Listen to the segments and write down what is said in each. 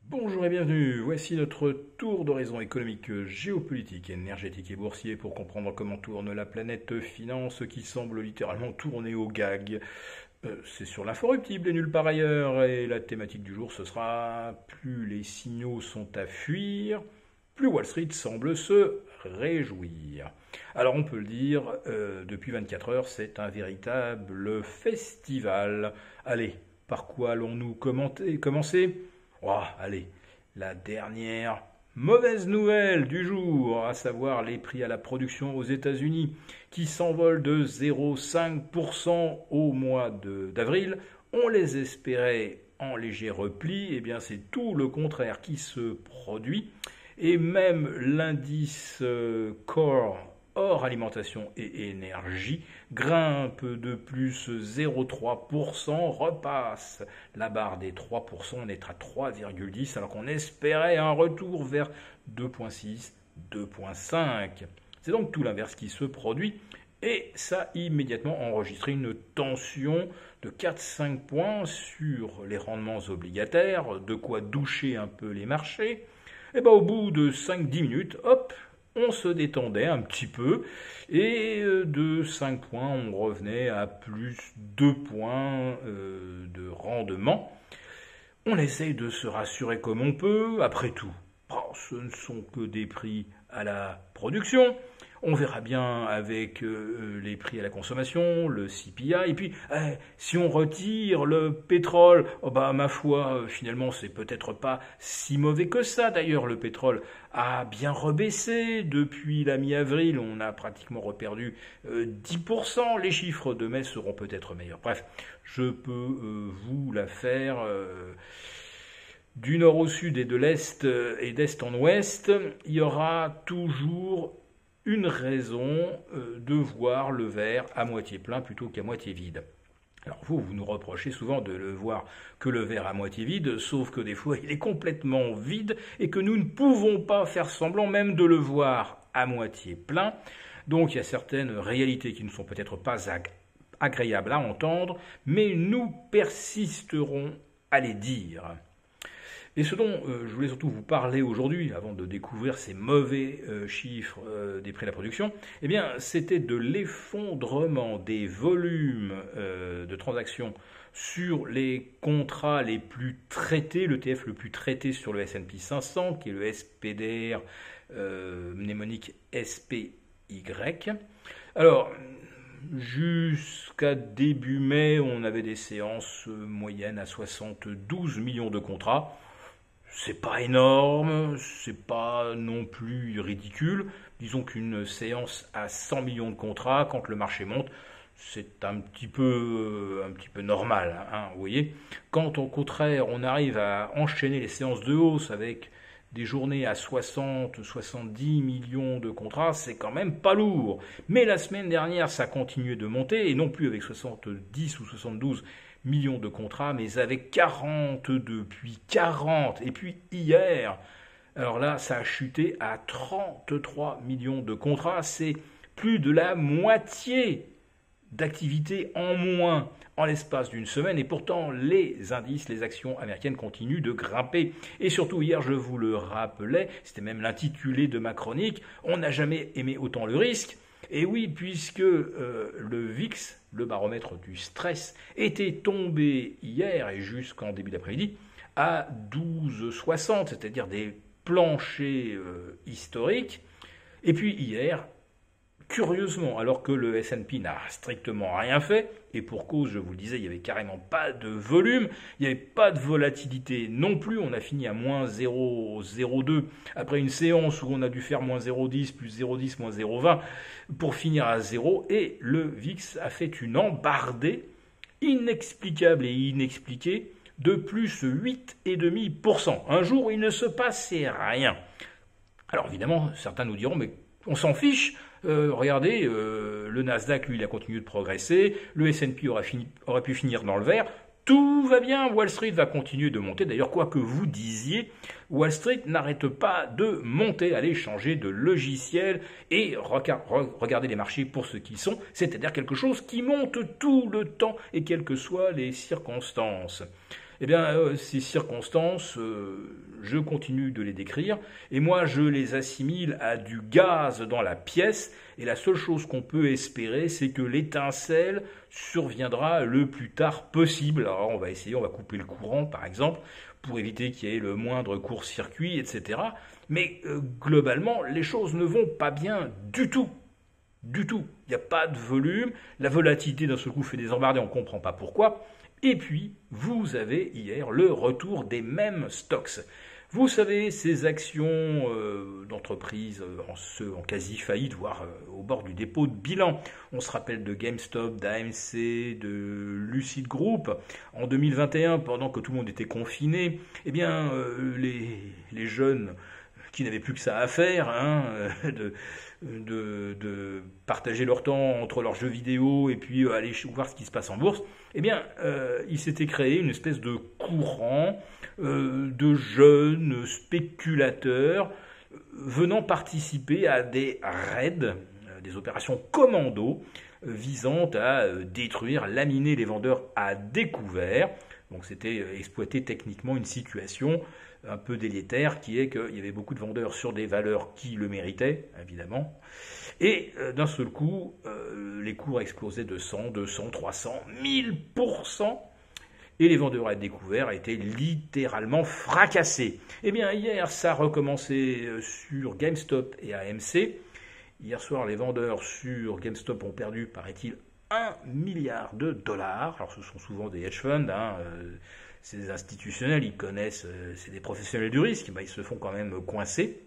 Bonjour et bienvenue, voici notre tour d'horizon économique, géopolitique, énergétique et boursier pour comprendre comment tourne la planète finance qui semble littéralement tourner au gag. C'est sur l'inforruptible et nulle part ailleurs, et la thématique du jour ce sera plus les signaux sont à fuir, plus Wall Street semble se réjouir. Alors on peut le dire, depuis 24 heures c'est véritable festival. Allez, par quoi allons-nous commencer? Oh, allez, la dernière mauvaise nouvelle du jour, à savoir les prix à la production aux États-Unis qui s'envolent de 0,5% au mois d'avril. On les espérait en léger repli, et bien c'est tout le contraire qui se produit. Et même l'indice Core hors alimentation et énergie grimpe de plus 0,3%, repasse la barre des 3%, on est à 3,10 alors qu'on espérait un retour vers 2,6, 2,5. C'est donc tout l'inverse qui se produit et ça a immédiatement enregistré une tension de 4-5 points sur les rendements obligataires, de quoi doucher un peu les marchés. Et bien au bout de 5-10 minutes, hop, on se détendait un petit peu et de 5 points, on revenait à plus 2 points de rendement. On essaye de se rassurer comme on peut, après tout. Ce ne sont que des prix à la production. On verra bien avec les prix à la consommation, le CPI. Et puis, si on retire le pétrole, oh bah ma foi, finalement, c'est peut-être pas si mauvais que ça. D'ailleurs, le pétrole a bien rebaissé depuis la mi-avril. On a pratiquement reperdu 10%. Les chiffres de mai seront peut-être meilleurs. Bref, je peux vous la faire du nord au sud et de l'est et d'est en ouest. Il y aura toujours une raison de voir le verre à moitié plein plutôt qu'à moitié vide. Alors vous nous reprochez souvent de le voir que le verre à moitié vide, sauf que des fois il est complètement vide et que nous ne pouvons pas faire semblant même de le voir à moitié plein. Donc il y a certaines réalités qui ne sont peut-être pas agréables à entendre, mais nous persisterons à les dire. Et ce dont je voulais surtout vous parler aujourd'hui, avant de découvrir ces mauvais chiffres des prix à la production, eh bien, c'était de l'effondrement des volumes de transactions sur les contrats les plus traités, l'ETF le plus traité sur le S&P 500, qui est le SPDR mnémonique SPY. Alors, jusqu'à début mai, on avait des séances moyennes à 72 millions de contrats. C'est pas énorme, c'est pas non plus ridicule. Disons qu'une séance à 100 millions de contrats, quand le marché monte, c'est un petit peu normal, hein, vous voyez. Quand au contraire on arrive à enchaîner les séances de hausse avec des journées à 60, 70 millions de contrats, c'est quand même pas lourd. Mais la semaine dernière, ça continuait de monter, et non plus avec 70 ou 72 millions de contrats, mais avec 42, puis 40, et puis hier, alors là, ça a chuté à 33 millions de contrats, c'est plus de la moitié d'activité en moins en l'espace d'une semaine, et pourtant les indices, les actions américaines continuent de grimper. Et surtout hier, je vous le rappelais, c'était même l'intitulé de ma chronique, on n'a jamais aimé autant le risque. Et oui, puisque le VIX, le baromètre du stress, était tombé hier et jusqu'en début d'après-midi à 12,60, c'est-à-dire des planchers historiques. Et puis hier, curieusement, alors que le S&P n'a strictement rien fait, et pour cause, je vous le disais, il n'y avait carrément pas de volume, il n'y avait pas de volatilité non plus, on a fini à moins 0,02 après une séance où on a dû faire moins 0,10 plus 0,10 moins 0,20 pour finir à 0, et le VIX a fait une embardée inexplicable et inexpliquée de plus 8,5%. Un jour où il ne se passait rien. Alors évidemment, certains nous diront, mais on s'en fiche. Regardez, le Nasdaq, lui, il a continué de progresser. Le S&P aurait pu finir dans le vert. Tout va bien, Wall Street va continuer de monter. D'ailleurs, quoi que vous disiez, Wall Street n'arrête pas de monter. Allez changer de logiciel et regardez les marchés pour ce qu'ils sont, c'est-à-dire quelque chose qui monte tout le temps et quelles que soient les circonstances. Eh bien, ces circonstances, je continue de les décrire, et moi je les assimile à du gaz dans la pièce, et la seule chose qu'on peut espérer, c'est que l'étincelle surviendra le plus tard possible. Alors on va essayer, on va couper le courant par exemple, pour éviter qu'il y ait le moindre court-circuit, etc. Mais globalement, les choses ne vont pas bien du tout. Du tout. Il n'y a pas de volume, la volatilité d'un seul coup fait des embardées, on ne comprend pas pourquoi. Et puis, vous avez hier le retour des mêmes stocks. Vous savez, ces actions d'entreprises en quasi-faillite, voire au bord du dépôt de bilan. On se rappelle de GameStop, d'AMC, de Lucid Group. En 2021, pendant que tout le monde était confiné, eh bien, les jeunes qui n'avaient plus que ça à faire, de partager leur temps entre leurs jeux vidéo et puis aller voir ce qui se passe en bourse, eh bien, il s'était créé une espèce de courant de jeunes spéculateurs venant participer à des raids, des opérations commando visant à détruire, laminer les vendeurs à découvert. Donc c'était exploiter techniquement une situation un peu délétère qui est qu'il y avait beaucoup de vendeurs sur des valeurs qui le méritaient, évidemment. Et d'un seul coup, les cours explosaient de 100, 200, 300, 1000%. Et les vendeurs à découvert étaient littéralement fracassés. Eh bien, hier, ça a recommencé sur GameStop et AMC. Hier soir, les vendeurs sur GameStop ont perdu, paraît-il, 1 milliard de dollars. Alors, ce sont souvent des hedge funds, c'est des institutionnels, ils connaissent, c'est des professionnels du risque, ils se font quand même coincer.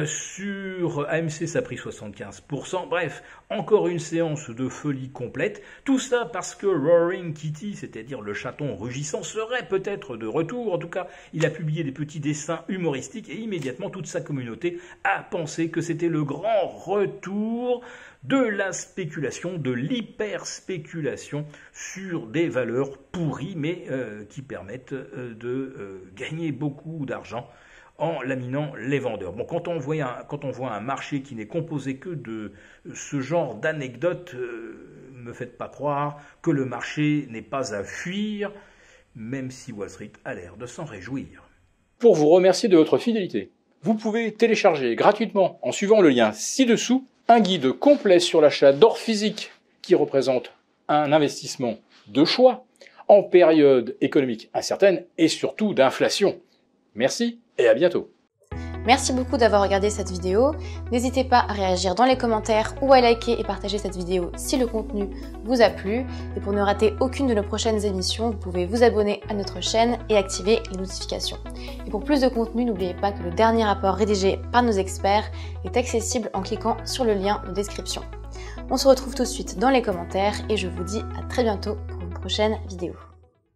Sur AMC, ça a pris 75%. Bref, encore une séance de folie complète. Tout ça parce que Roaring Kitty, c'est-à-dire le chaton rugissant, serait peut-être de retour. En tout cas, il a publié des petits dessins humoristiques et immédiatement toute sa communauté a pensé que c'était le grand retour de la spéculation, de l'hyper-spéculation sur des valeurs pourries, mais qui permettent de gagner beaucoup d'argent en laminant les vendeurs. Bon, quand on voit un marché qui n'est composé que de ce genre d'anecdotes, ne me faites pas croire que le marché n'est pas à fuir, même si Wall Street a l'air de s'en réjouir. Pour vous remercier de votre fidélité, vous pouvez télécharger gratuitement, en suivant le lien ci-dessous, un guide complet sur l'achat d'or physique qui représente un investissement de choix en période économique incertaine et surtout d'inflation. Merci et à bientôt. Merci beaucoup d'avoir regardé cette vidéo. N'hésitez pas à réagir dans les commentaires ou à liker et partager cette vidéo si le contenu vous a plu. Et pour ne rater aucune de nos prochaines émissions, vous pouvez vous abonner à notre chaîne et activer les notifications. Et pour plus de contenu, n'oubliez pas que le dernier rapport rédigé par nos experts est accessible en cliquant sur le lien de description. On se retrouve tout de suite dans les commentaires et je vous dis à très bientôt pour une prochaine vidéo.